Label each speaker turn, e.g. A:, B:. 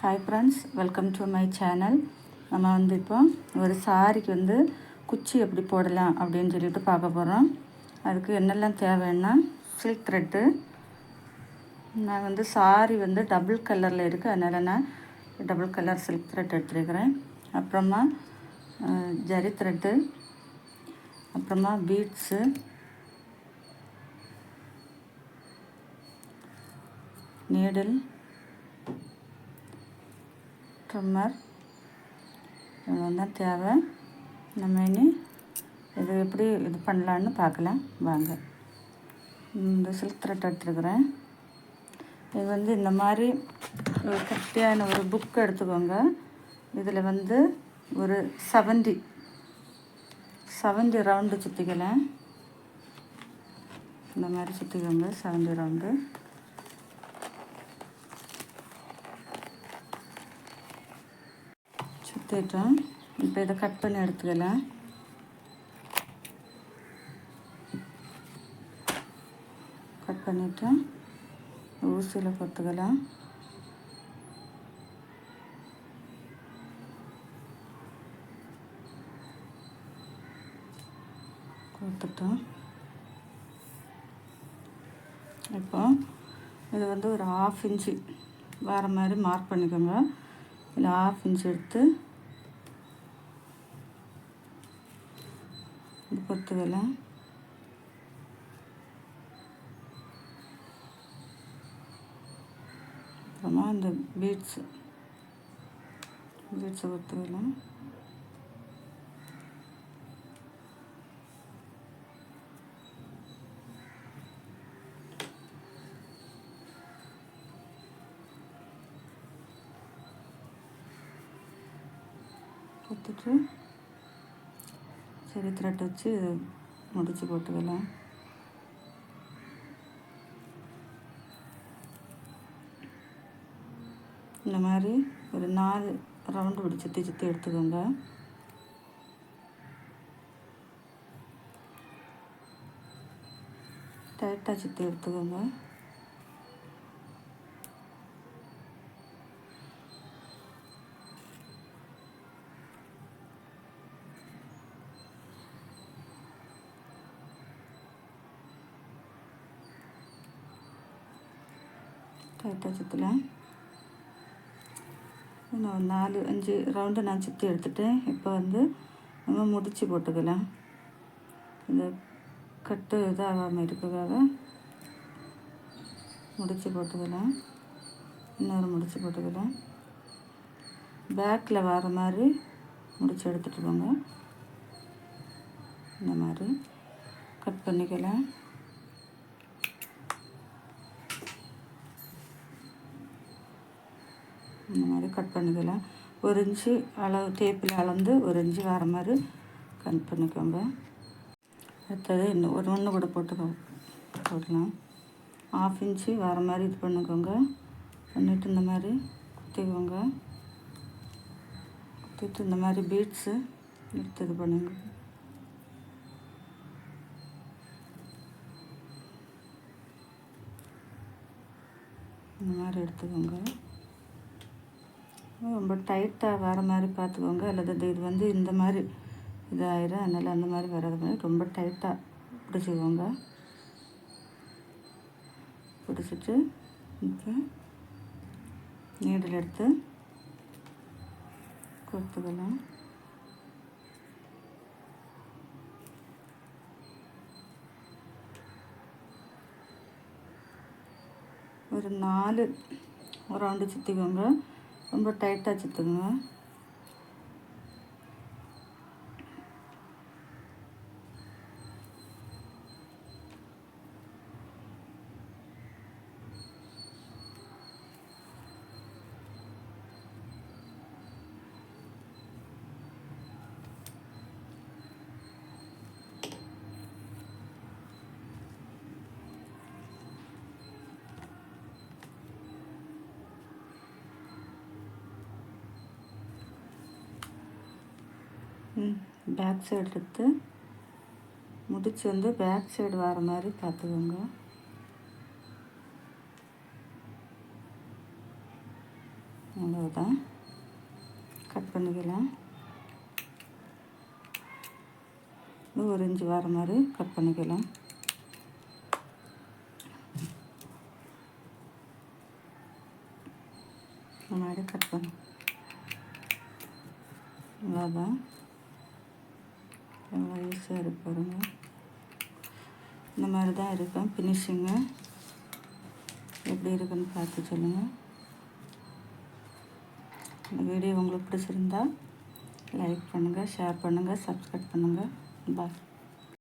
A: Hi friends, welcome to my channel. நம்ம வந்து இப்போ ஒரு சாரிக்கு வந்து குச்சி எப்படி போடலாம் அப்படின்னு சொல்லிட்டு பார்க்க போகிறோம். அதுக்கு என்னெல்லாம் தேவைன்னா, சில்க் த்ரெட்டு. நான் வந்து சாரி வந்து டபுள் கலரில் இருக்குது, அதனால் நான் டபுள் கலர் சில்க் த்ரெட் எடுத்துருக்கிறேன். அப்புறமா ஜரி த்ரெட்டு, அப்புறமா பீட்ஸு, நீடில், ட்ரிம்மர், இவ்வளோதான் தேவை. நம்ம இனி இது எப்படி இது பண்ணலான்னு பார்க்கலாம் வாங்க. இந்த சில்க் த்ரெட் எடுத்துருக்குறேன். இது வந்து இந்த மாதிரி ஒரு கட்டியான ஒரு புக் எடுத்துக்கோங்க. இதில் வந்து ஒரு 70 ரவுண்டு சுற்றிக்கலாம். இந்த மாதிரி சுற்றிக்கோங்க, 70 ரவுண்டு. சுற்றிட்டோம். இப்போ இதை கட் பண்ணி எடுத்துக்கலாம். கட் பண்ணிவிட்டு ஊசியில் கொத்துக்கலாம். கொடுத்துட்டோம். இப்போ இது வந்து ஒரு 1/2 இன்ச்சு வர மாதிரி மார்க் பண்ணிக்கோங்க. இதில் 1/2 இன்ச் எடுத்து இது கொத்துக்கலாம். அப்புறமா இந்த பீட்ஸை கொத்துக்கலாம். கொத்துட்டு சரி த்ரெட் வச்சு முடிச்சு போட்டுக்கலாம். இந்த மாதிரி ஒரு 4 ரவுண்டு இப்படி சுற்றி எடுத்துக்கோங்க. டைட்டாக சுற்றி எடுத்துக்கோங்க. டைட்டாக சுற்றலாம். இன்னும் 4-5 ரவுண்டு நான் சுற்றி எடுத்துட்டேன். இப்போ வந்து நம்ம முடிச்சு போட்டுக்கலாம். இந்த கட்டு இதாகாமல் இருக்கிறதாக முடிச்சு போட்டுக்கலாம். இன்னொரு முடிச்சு போட்டுக்கலாம். பேக்கில் வர மாதிரி முடிச்சு எடுத்துகிட்டு போங்க. இந்த மாதிரி கட் பண்ணிக்கலாம். இந்த மாதிரி கட் பண்ணிக்கலாம். 1 இன்ச்சு அளவு டேப்பில் அளந்து 1 இன்ச்சு வர மாதிரி கட் பண்ணிக்கோங்க. அடுத்தது இன்னும் ஒன்று கூட போடலாம். 1/2 இன்ச்சு வர மாதிரி இது பண்ணிக்கோங்க. பண்ணிவிட்டு இந்த மாதிரி குத்திக்கோங்க. குத்திட்டு இந்த மாதிரி பீட்ஸு எடுத்து இது பண்ணுங்க. இந்த மாதிரி எடுத்துக்கோங்க. ரொம்ப டைட்டாக வர மாதிரி பார்த்துக்கோங்க. அல்லது இது வந்து இந்த மாதிரி இதாயிரும். அதனால் அந்த மாதிரி வராத மாதிரி ரொம்ப டைட்டாக பிடிச்சிக்கோங்க. பிடிச்சிட்டு இப்போ நீடில் எடுத்து கொடுத்துக்கலாம். ஒரு 4 ரவுண்டு சுற்றிக்கோங்க. ரொம்ப டைட்டாக சுற்றுங்க. பேக் சைடு எடுத்து முடிச்சு வந்து பேக் சைடு வர மாதிரி பார்த்துக்கோங்க. அவ்வளோதான், கட் பண்ணிக்கலாம். ஒரு இன்ச்சு வர மாதிரி கட் பண்ணிக்கலாம். இந்த மாதிரி கட் பண்ண அவ்வளோதான். எவ்வளோ ஈஸியாக இருக்கு பாருங்க. இந்த மாதிரி தான் இருக்கும் ஃபினிஷிங்கு. எப்படி இருக்குன்னு பார்த்து சொல்லுங்கள். இந்த வீடியோ உங்களுக்கு பிடிச்சிருந்தா லைக் பண்ணுங்கள், ஷேர் பண்ணுங்கள், சப்ஸ்கிரைப் பண்ணுங்கள். பாய்.